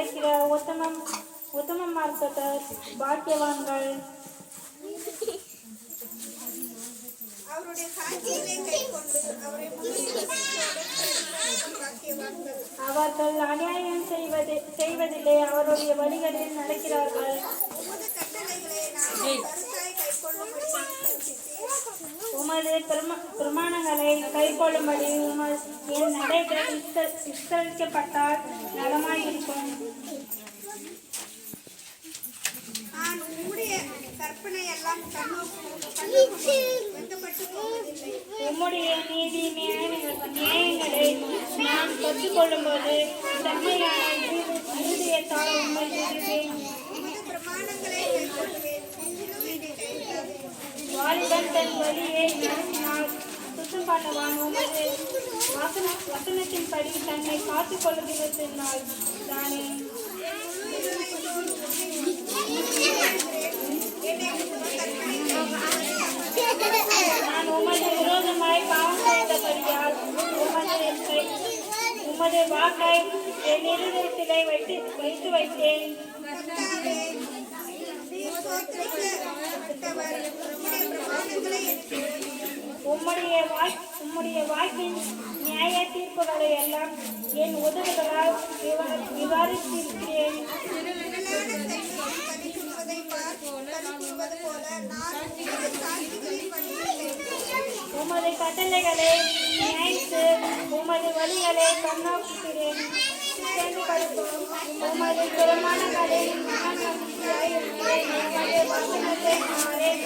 நடக்கிற உத்தம மார்க்கத்தர் பாக்கியவான்கள். அவர்கள் அநியாயம் செய்வதில்லை, அவருடைய வழிகளில் நடக்கிறார்கள். உமது பிரமாணங்களை கை கொள்ளும்படி என் நடைகள் விஸ்தரிக்கப்பட்டால் நலமாயிருக்கும். உம்முடைய நீதி நியாயங்களை நான் கற்றுக்கொள்ளும் போது செம்மையான இருதயத்தால் உண்மை செய்வேன். வாலிபன் தன் வழியை நடத்தினால் சுத்தம் பண்ணுவான். உமது வசனத்தின்படி தன்னை காத்துக் கொள்ளுகிறதினால் தானே. நான் உமது விரோதமாய் பாவம் செய்தபடியால் உமது வாக்கை என் இருதயத்திலே வைத்து வைத்தேன். உம்முடைய வாக்கின் நியாய தீர்ப்புகளை எல்லாம் என் உதவிகளால் விவாதித்திருக்கிறேன். உமது கட்டளைகளை நியாயித்து உமது வழிகளை கண்ணோக்குகிறேன். உமது பிரமாணங்களில் நான் நம்பிக்கையாய் இருக்கிறேன். உமது வசனத்தை மறவேன்.